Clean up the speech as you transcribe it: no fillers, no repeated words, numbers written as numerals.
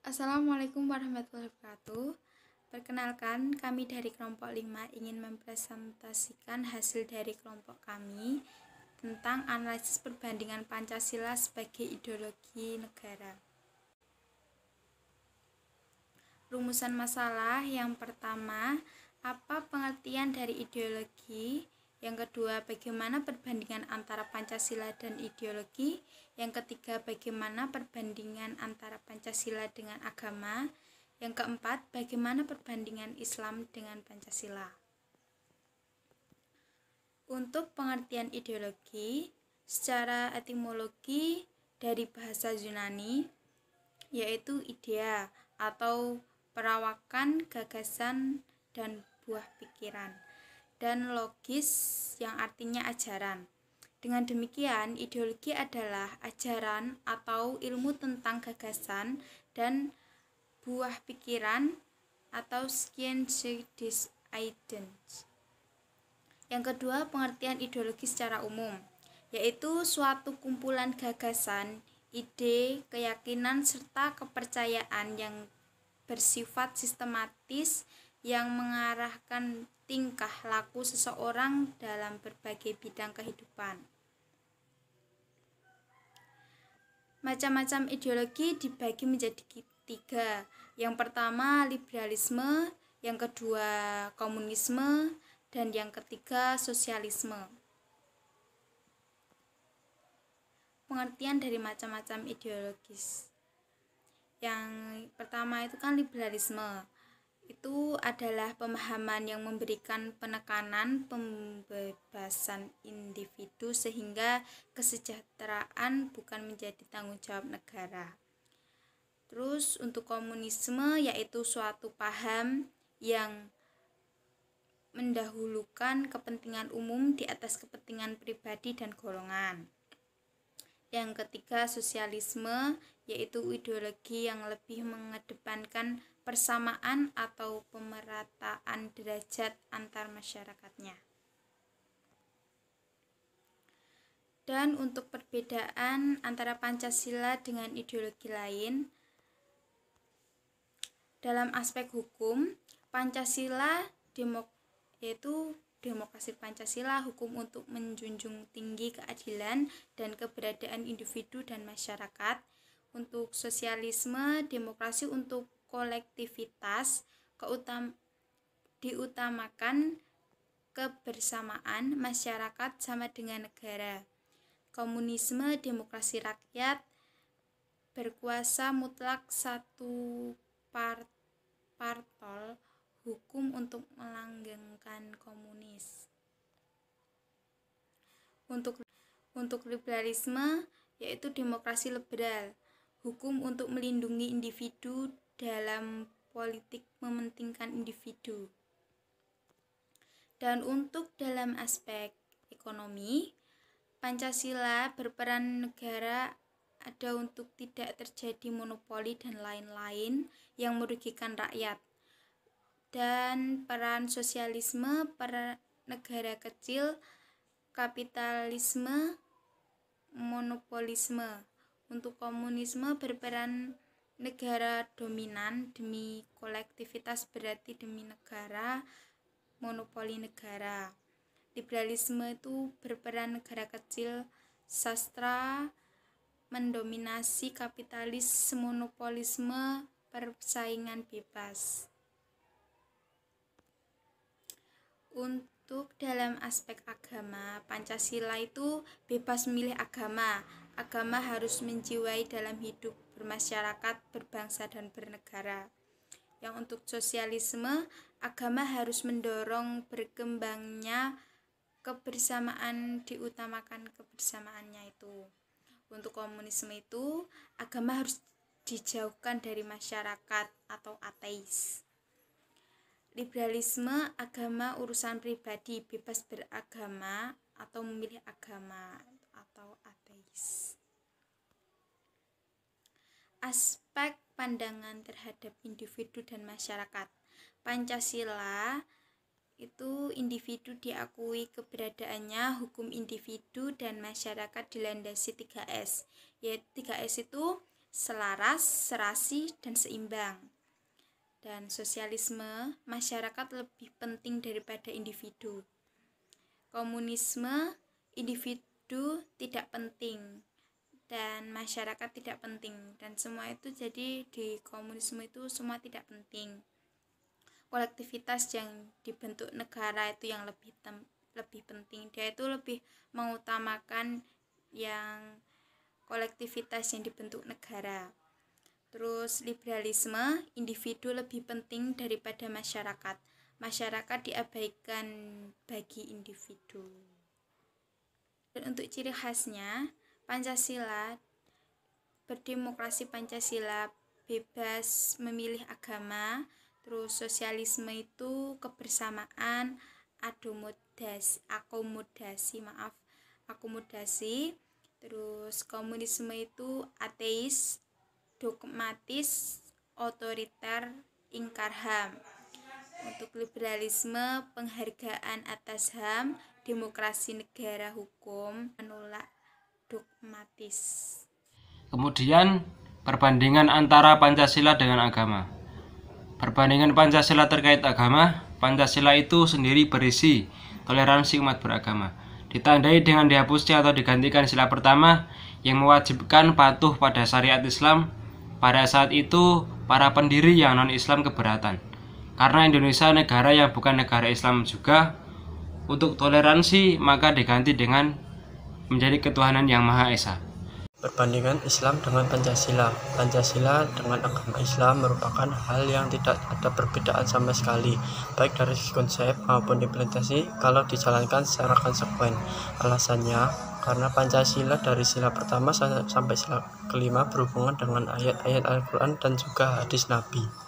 Assalamualaikum warahmatullahi wabarakatuh. Perkenalkan, kami dari kelompok 5 ingin mempresentasikan hasil dari kelompok kami tentang analisis perbandingan Pancasila sebagai ideologi negara. Rumusan masalah yang pertama, apa pengertian dari ideologi? Yang kedua, bagaimana perbandingan antara Pancasila dan ideologi? Yang ketiga, bagaimana perbandingan antara Pancasila dengan agama? Yang keempat, bagaimana perbandingan Islam dengan Pancasila? Untuk pengertian ideologi, secara etimologi dari bahasa Yunani, yaitu idea atau perawakan, gagasan, dan buah pikiran, dan logis yang artinya ajaran. Dengan demikian, ideologi adalah ajaran atau ilmu tentang gagasan dan buah pikiran atau Science des Idées. Yang kedua, pengertian ideologi secara umum, yaitu suatu kumpulan gagasan, ide, keyakinan, serta kepercayaan yang bersifat sistematis yang mengarahkan tingkah laku seseorang dalam berbagai bidang kehidupan. Macam-macam ideologi dibagi menjadi tiga. Yang pertama liberalisme, yang kedua komunisme, dan yang ketiga sosialisme. Pengertian dari macam-macam ideologis. Yang pertama itu kan liberalisme. Itu adalah pemahaman yang memberikan penekanan pembebasan individu sehingga kesejahteraan bukan menjadi tanggung jawab negara. Terus untuk komunisme yaitu suatu paham yang mendahulukan kepentingan umum di atas kepentingan pribadi dan golongan. Yang ketiga sosialisme, yaitu ideologi yang lebih mengedepankan persamaan atau pemerataan derajat antar masyarakatnya. Dan untuk perbedaan antara Pancasila dengan ideologi lain, dalam aspek hukum, Pancasila yaitu demokrasi Pancasila, hukum untuk menjunjung tinggi keadilan dan keberadaan individu dan masyarakat. Untuk sosialisme, demokrasi untuk kolektivitas, diutamakan kebersamaan masyarakat sama dengan negara. Komunisme, demokrasi rakyat, berkuasa mutlak satu partol, hukum untuk melanggengkan komunis. Untuk liberalisme yaitu demokrasi liberal, hukum untuk melindungi individu dalam politik mementingkan individu. Dan untuk dalam aspek ekonomi, Pancasila berperan negara ada untuk tidak terjadi monopoli dan lain-lain yang merugikan rakyat. Dan peran sosialisme, peran negara kecil, kapitalisme, monopolisme. Untuk komunisme berperan negara dominan demi kolektivitas, berarti demi negara, monopoli negara. Liberalisme itu berperan negara kecil, sastra, mendominasi kapitalis, monopolisme, persaingan bebas. Untuk dalam aspek agama, Pancasila itu bebas memilih agama. Agama harus menjiwai dalam hidup bermasyarakat, berbangsa, dan bernegara. Yang untuk sosialisme, agama harus mendorong berkembangnya kebersamaan, diutamakan kebersamaannya itu. Untuk komunisme itu, agama harus dijauhkan dari masyarakat atau ateis. Liberalisme, agama urusan pribadi, bebas beragama atau memilih agama atau ateis. Aspek pandangan terhadap individu dan masyarakat. Pancasila itu individu diakui keberadaannya, hukum individu dan masyarakat dilandasi 3S. Yaitu 3S itu selaras, serasi, dan seimbang. Dan sosialisme, masyarakat lebih penting daripada individu. Komunisme, individu tidak penting dan masyarakat tidak penting, dan semua itu jadi di komunisme itu semua tidak penting. Kolektivitas yang dibentuk negara itu yang lebih penting. Dia itu lebih mengutamakan yang kolektivitas yang dibentuk negara. Terus liberalisme, individu lebih penting daripada masyarakat. Masyarakat diabaikan bagi individu. Dan untuk ciri khasnya, Pancasila, berdemokrasi Pancasila, bebas memilih agama. Terus sosialisme itu kebersamaan, akomodasi. Terus komunisme itu ateis, dogmatis, otoriter, ingkar HAM. Untuk liberalisme, penghargaan atas HAM, demokrasi negara hukum, menolak dogmatis. Kemudian perbandingan antara Pancasila dengan agama. Perbandingan Pancasila terkait agama, Pancasila itu sendiri berisi toleransi umat beragama, ditandai dengan dihapusnya atau digantikan sila pertama yang mewajibkan patuh pada syariat Islam. Pada saat itu, para pendiri yang non-Islam keberatan, karena Indonesia negara yang bukan negara Islam juga. Untuk toleransi, maka diganti dengan menjadi ketuhanan yang Maha Esa. Perbandingan Islam dengan Pancasila. Pancasila dengan agama Islam merupakan hal yang tidak ada perbedaan sama sekali, baik dari konsep maupun implementasi kalau dijalankan secara konsekuen. Alasannya, karena Pancasila dari sila pertama sampai sila kelima berhubungan dengan ayat-ayat Al-Quran dan juga hadis Nabi.